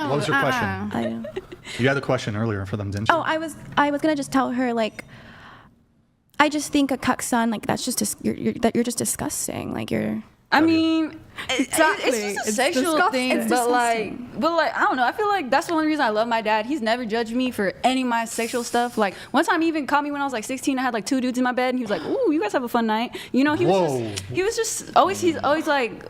What was your question? I know. You had a question earlier for them, didn't you? Oh, I was gonna just tell her like, I just think a cuck son, like that's just you're just disgusting. Like you're. I mean, Exactly. it's just a It's sexual disgusting. thing, It's but disgusting. like, I don't know. I feel like that's the only reason I love my dad. He's never judged me for any of my sexual stuff. Like one time, he even caught me when I was like 16. I had like 2 dudes in my bed, and he was like, "Ooh, you guys have a fun night." You know, he's always like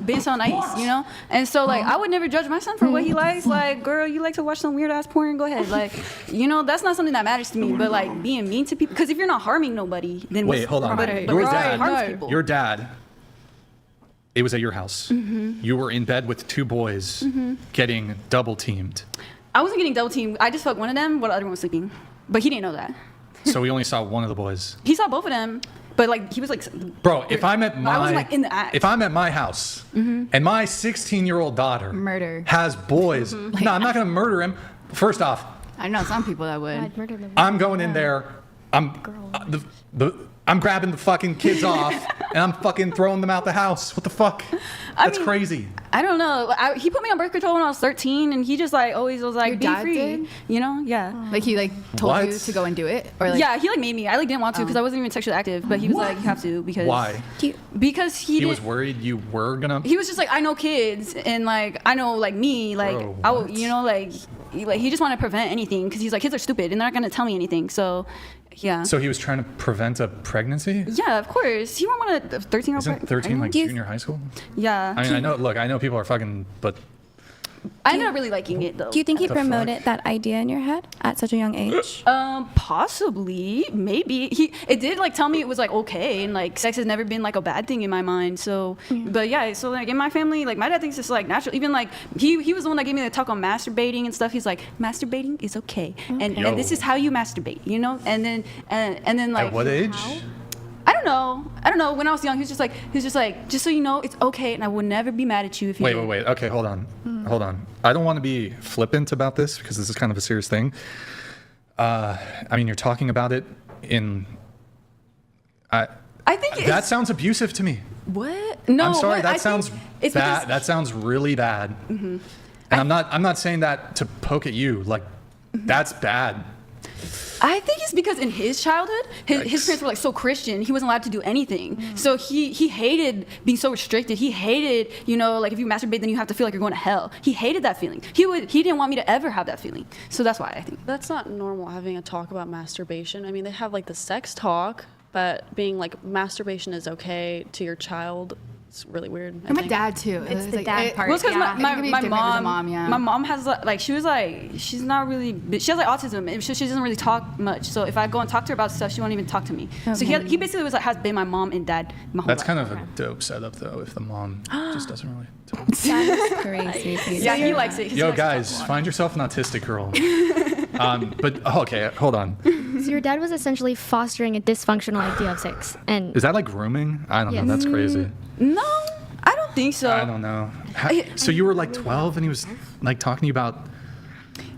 being so nice, you know. And so like, I would never judge my son for what he likes. Like, girl, you like to watch some weird ass porn? Go ahead. Like, you know, that's not something that matters to me. But like being mean to people, because if you're not harming nobody, then Wait, hold on. But Your right, dad- harms people. Your dad, it was at your house. You were in bed with 2 boys getting double teamed. I wasn't getting double teamed. I just fucked one of them while the other one was sleeping. But he didn't know that. So we only saw one of the boys. He saw both of them, but like he was like, Bro, if I'm at I wasn't like in the act. if I'm at my house and my 16-year-old daughter Murder. has boys, no, I'm not gonna murder him. First off, I know some people that would. I'd murder them. I'm going in there. I'm I'm grabbing the fucking kids off and I'm fucking throwing them out the house. What the fuck? That's crazy. I don't know. He put me on birth control when I was 13, and he just like always was like, Your be dad free. did? You know? Yeah. Like he like told What? you to go and do it, or like Yeah, he like made me. I like didn't want to because I wasn't even sexually active, but he was like, you have to because. Why? Because he He didn't. was worried you were gonna. He was just like, I know kids, and like I know like me, like Bro, I will, what? you know, like he just wanted to prevent anything because he's like, kids are stupid and they're not gonna tell me anything. So, yeah. So he was trying to prevent a pregnancy? Yeah, of course. He won't want a 13-year-old. Isn't 13 like Do you- junior high school? Yeah. I mean, I know. Look, I know people are fucking, but I ended up really liking it though. Do you think he What the promoted fuck? that idea in your head at such a young age? Possibly, maybe. It did like tell me it was like okay, and like sex has never been like a bad thing in my mind. So, but yeah, so like in my family, like my dad thinks it's like natural. Even like he was the one that gave me the talk on masturbating and stuff. He's like, masturbating is okay, and this Yo. is how you masturbate, you know. And then like at what age? I don't know. When I was young, he was just like, just so you know, it's okay, and I will never be mad at you if you. Wait. Okay, hold on. Hold on. I don't want to be flippant about this because this is kind of a serious thing. I mean, you're talking about it in. I think That sounds abusive to me. what? No, I'm sorry. what? That I sounds think it's bad. because- That sounds really bad. And I'm not saying that to poke at you. Like, that's bad. I think it's because in his childhood, his Yikes. parents were like so Christian, he wasn't allowed to do anything. So he hated being so restricted. He hated, you know, like if you masturbate, then you have to feel like you're going to hell. He hated that feeling. He didn't want me to ever have that feeling. So that's why I think. That's not normal having a talk about masturbation. I mean, they have like the sex talk, but being like masturbation is okay to your child, it's really weird. I and my think. dad too. It's the dad part. Well, it's because I think it'd be my different with the mom, yeah. my mom has like she's not really, she has like autism and she doesn't really talk much. So if I go and talk to her about stuff, she won't even talk to me. So he basically was like has been my mom and dad my whole That's life. kind of a dope setup, though, if the mom just doesn't really talk. That's crazy. Yeah, he likes it. He Yo, likes to talk a guys, lot. find yourself an autistic girl. Okay, hold on. So your dad was essentially fostering a dysfunctional idea of sex, and Is that like grooming? I don't know. Yes. That's crazy. No, I don't think so. I don't know. So you were like 12 and he was like talking to you about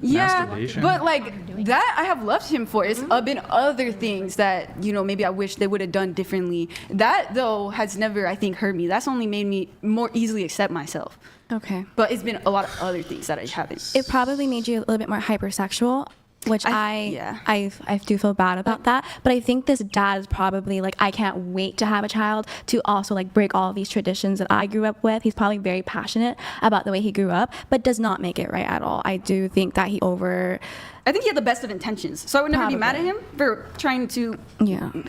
masturbation? But like that I have loved him for. It's been other things that, you know, maybe I wish they would have done differently. That though has never, I think, hurt me. That's only made me more easily accept myself. Okay. But it's been a lot of other things that I haven't. It probably made you a little bit more hypersexual, which I do feel bad about that. But I think this dad is probably like, I can't wait to have a child to also like break all of these traditions that I grew up with. He's probably very passionate about the way he grew up, but does not make it right at all. I do think that I think he had the best of intentions. So I would never be mad at him for trying to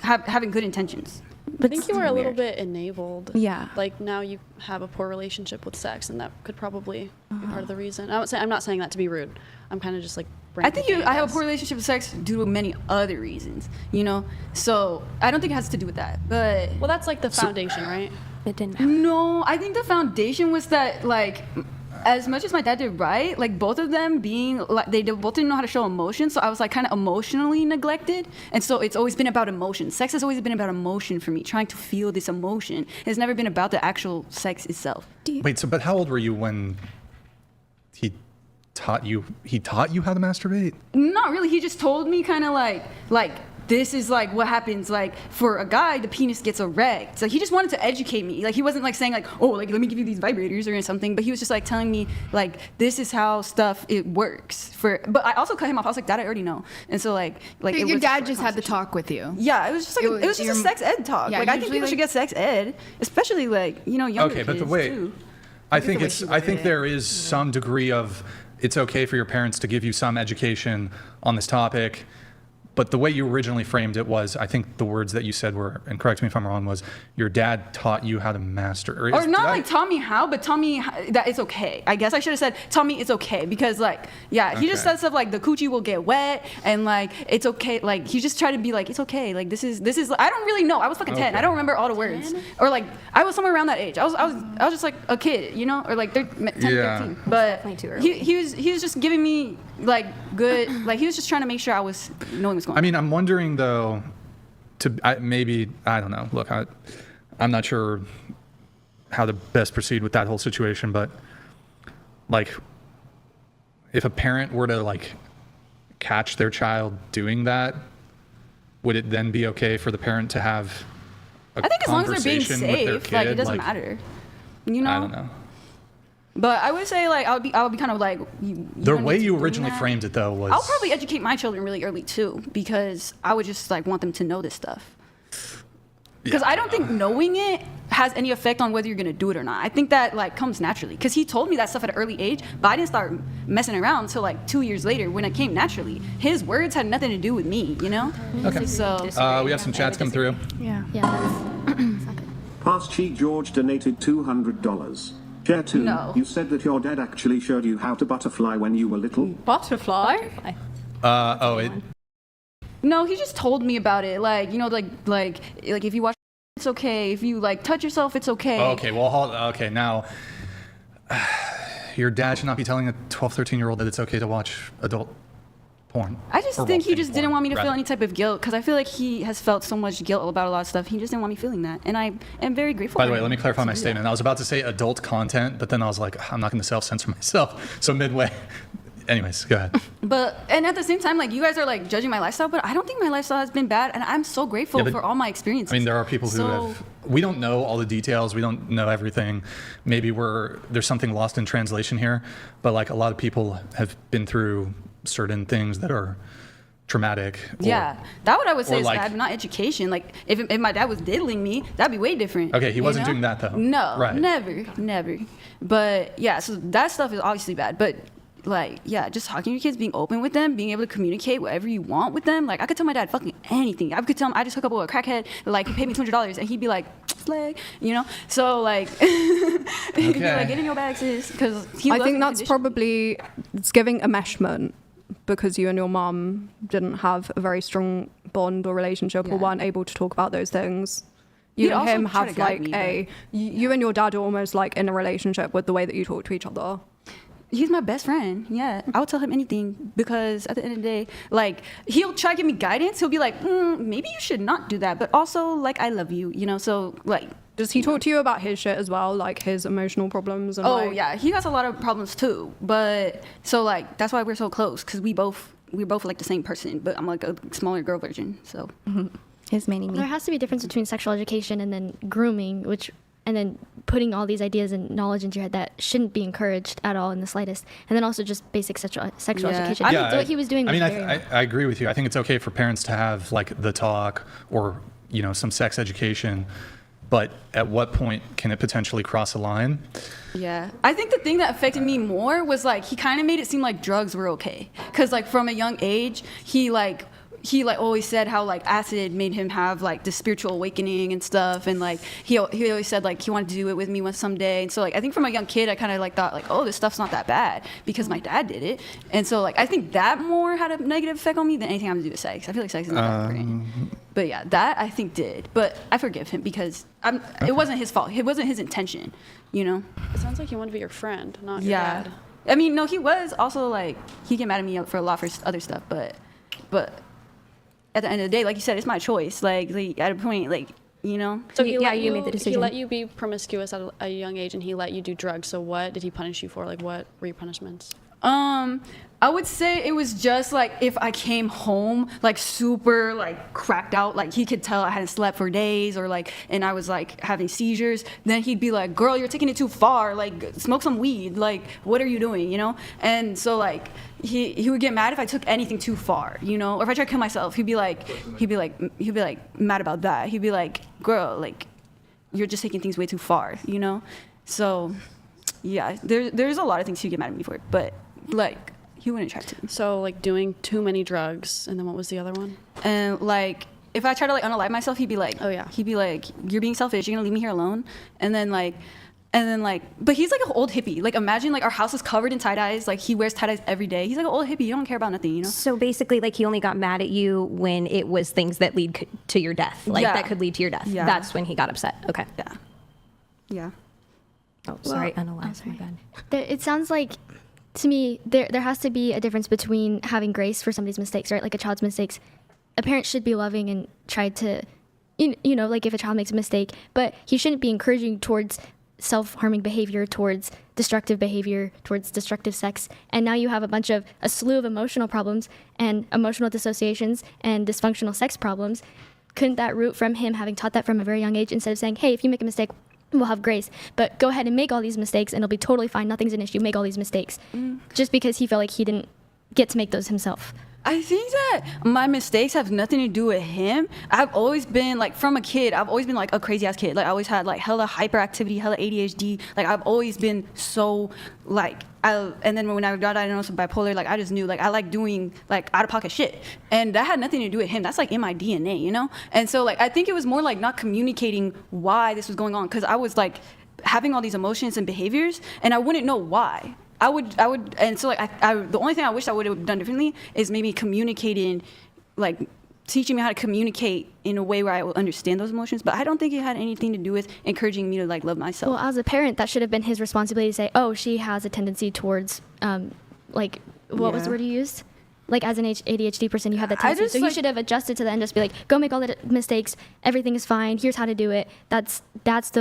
having good intentions. I think you were a little bit enabled. Yeah. Like now you have a poor relationship with sex, and that could probably be part of the reason. I'm not saying that to be rude. I'm kind of just like. I think I have a guess. poor relationship with sex due to many other reasons, you know? So I don't think it has to do with that. But Well, that's like the foundation, right? it didn't happen. no, I think the foundation was that, like, as much as my dad did right, like both of them being like both didn't know how to show emotion, so I was like kind of emotionally neglected, and so it's always been about emotion. Sex has always been about emotion for me, trying to feel this emotion. It's never been about the actual sex itself. Wait, but how old were you when he taught you how to masturbate? Not really. He just told me kind of like this is like what happens. Like for a guy, the penis gets erect. So he just wanted to educate me. Like he wasn't like saying like, oh, like let me give you these vibrators or something. But he was just like telling me like this is how stuff it works. But I also cut him off. I was like, Dad, I already know. And so like it Your was dad a just had the conversation. talk with you. Yeah, it was just like it was just a sex ed talk. Yeah, like I think usually, people should get sex ed, especially like younger Okay, but kids wait. too. I think there is some degree of it's okay for your parents to give you some education on this topic, but the way you originally framed it was, I think the words that you said were, and correct me if I'm wrong, was your dad taught you how to master. Or not like taught me how, but taught me that it's okay. I guess I should have said taught me it's okay because like he just said stuff like the coochie will get wet and like it's okay. Like he just tried to be like it's okay. Like this is I don't really know. I was fucking 10. I don't remember all the words. Or like I was somewhere around that age. I was just like a kid, or like 10, 13. But he was just giving me like good like he was just trying to make sure I was knowing what's going on. I mean, I'm wondering though, maybe I don't know. Look, I'm not sure how to best proceed with that whole situation, but like, if a parent were to like catch their child doing that, would it then be okay for the parent to have a I think as long as they're being conversation with their safe, like it kid? doesn't matter. I don't know. But I would say like I would be kind of like The way you originally framed it though was I'll probably educate my children really early too because I would just like want them to know this stuff. Because I don't think knowing it has any effect on whether you're gonna do it or not. I think that like comes naturally. Because he told me that stuff at an early age, but I didn't start messing around until like 2 years later when it came naturally. His words had nothing to do with me, Okay. So we have some chats come through. Yeah. Pass Chi George donated $200. Share 2. No. You said that your dad actually showed you how to butterfly when you were little. Butterfly? No, he just told me about it. Like like if you watch, it's okay. If you like touch yourself, it's okay. Okay, well, okay, now your dad should not be telling a 12, 13-year-old that it's okay to watch adult porn. I just Or, think well, he just didn't porn, want me to feel rather. any type of guilt because I feel like he has felt so much guilt about a lot of stuff. He just didn't want me feeling that, and I am very grateful. By the for way, him let me clarify to my do that. statement. I was about to say adult content, but then I was like, I'm not going to self-censor myself. So midway. Anyways, go ahead. And at the same time, like you guys are like judging my lifestyle, but I don't think my lifestyle has been bad, and I'm so grateful Yeah, but- for all my experiences. I mean, there are people who have. We don't know all the details. We don't know everything. Maybe there's something lost in translation here, but like a lot of people have been through certain things that are traumatic. Yeah, that what I would say is like- bad, not education. Like if my dad was diddling me, that'd be way different. Okay, he wasn't doing that, though. No, Right. never. But yeah, so that stuff is obviously bad. But like, yeah, just talking to your kids, being open with them, being able to communicate whatever you want with them. Like I could tell my dad fucking anything. I could tell him I just hook up with a crackhead. Like he paid me $200, and he'd be like, "Slag," So like, he'd be Okay. like, "Get in your bag, sis," because I think that's probably it's giving enmeshment because you and your mum didn't have a very strong bond or relationship or Yeah. weren't able to talk about those things. He'd You and also him try to have guide like me, you and your dad are almost like in a relationship with the way that you talk to each other. He's my best friend. Yeah, I would tell him anything because at the end of the day, like he'll try to give me guidance. He'll be like, maybe you should not do that, but also like I love you, So like, Does he talk to you about his shit as well, like his emotional problems? And oh like, yeah, he has a lot of problems too. But so like that's why we're so close because we're both like the same person, but I'm like a smaller girl version. So His mini me. There has to be a difference between sexual education and then grooming, and then putting all these ideas and knowledge into your head that shouldn't be encouraged at all in the slightest. And then also just basic sexual Yeah. education. I So what he was doing I was mean, very I agree with you. I think it's okay for parents to have like the talk or some sex education, but at what point can it potentially cross a line? yeah, I think the thing that affected me more was like he kind of made it seem like drugs were okay because like from a young age he always said how like acid made him have like this spiritual awakening and stuff, and like he always said like he wanted to do it with me one someday. And so like I think from a young kid I kind of like thought like, oh, this stuff's not that bad because my dad did it. And so like I think that more had a negative effect on me than anything having to do with sex. I feel like sex is not that great. But yeah, that I think did. But I forgive him because it wasn't his fault. It wasn't his intention, It sounds like he wanted to be your friend, not your Yeah. dad. I mean, no, he was also like he get mad at me for a lot for other stuff, but at the end of the day, like you said, it's my choice. Like at a point, So he let you made the decision. He let you be promiscuous at a young age, and he let you do drugs. So what did he punish you for? Like, what were your punishments? I would say it was just like if I came home like super like cracked out, like he could tell I hadn't slept for days, or like, and I was like having seizures, then he'd be like, girl, you're taking it too far, like smoke some weed, like what are you doing, you know? And so like he would get mad if I took anything too far, you know? Or if I tried to kill myself, he'd be like mad about that. He'd be like, girl, like you're just taking things way too far, you know? So yeah, there's a lot of things he'd get mad at me for, but like he wouldn't try to. So like doing too many drugs, and then what was the other one? And like if I try to like unalive myself, he'd be like, oh yeah, he'd be like, you're being selfish, you're gonna leave me here alone. And then like, but he's like an old hippie. Like imagine like our house is covered in tie-dyes, like he wears tie-dyes every day. He's like an old hippie, you don't care about nothing, you know? So basically like he only got mad at you when it was things that lead to your death, like Yeah. that could lead to your death. Yeah. That's when he got upset. Okay. Yeah. Oh, sorry, unalive, my bad. It sounds like, to me, there has to be a difference between having grace for somebody's mistakes, right? Like a child's mistakes. A parent should be loving and try to, you know, like if a child makes a mistake, but he shouldn't be encouraging towards self-harming behavior, towards destructive behavior, towards destructive sex. And now you have a slew of emotional problems and emotional dissociations and dysfunctional sex problems. Couldn't that root from him having taught that from a very young age, instead of saying, hey, if you make a mistake, we'll have grace, but go ahead and make all these mistakes and it'll be totally fine. Nothing's an issue. Make all these mistakes. Just because he felt like he didn't get to make those himself. I think that my mistakes have nothing to do with him. I've always been like, from a kid, I've always been like a crazy ass kid. Like I always had like hella hyperactivity, hella ADHD. Like I've always been so like, and then when I got diagnosed with bipolar, like I just knew like I like doing like out of pocket shit. And that had nothing to do with him. That's like in my DNA, you know? And so like, I think it was more like not communicating why this was going on. Cause I was like having all these emotions and behaviors and I wouldn't know why. I would, and so like, the only thing I wish I would have done differently is maybe communicating, like teaching me how to communicate in a way where I will understand those emotions. But I don't think it had anything to do with encouraging me to like love myself. Well, as a parent, that should have been his responsibility to say, oh, she has a tendency towards, like, what was the word you used? Like as an ADHD person, you have that tendency. So you should have adjusted to that and just be like, go make all the mistakes. Everything is fine. Here's how to do it. That's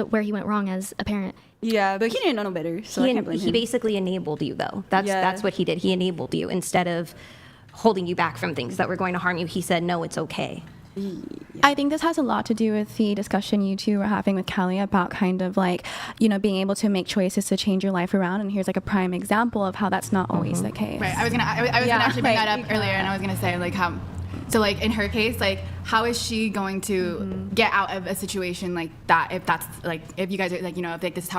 where he went wrong as a parent. Yeah, but he didn't know no better, so I can't blame him. He basically enabled you, though. That's what he did. He enabled you instead of holding you back from things that were going to harm you. He said, no, it's okay. I think this has a lot to do with the discussion you two were having with Kelly about kind of like, you know, being able to make choices to change your life around. And here's like a prime example of how that's not always the case. Right. I was gonna actually bring that up earlier, and I was gonna say like how. So like in her case, like how is she going to get out of a situation like that? If that's like, if you guys are like, you know, if like this is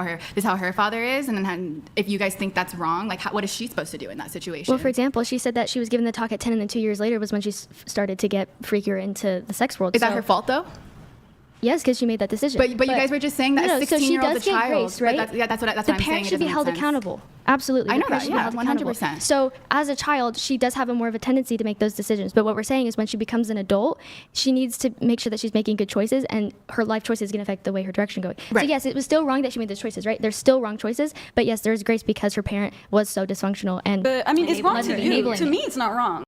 how her father is, and then if you guys think that's wrong, like what is she supposed to do in that situation? Well, for example, she said that she was given the talk at 10, and then 2 years later was when she started to get freakier into the sex world. Is that her fault though? Yes, because she made that decision. But you guys were just saying that a 16-year-old is a child. Grace, right? That's what I'm saying. The parent should be held accountable. Absolutely. I know The parent that, should be yeah, held accountable. 100%. So as a child, she does have more of a tendency to make those decisions. But what we're saying is when she becomes an adult, she needs to make sure that she's making good choices, and her life choices is going to affect the way her direction goes. Right. So yes, it was still wrong that she made those choices, right? There's still wrong choices, but yes, there's grace because her parent was so dysfunctional. And But I mean, it's wrong to you. enabling To it. me, it's not wrong.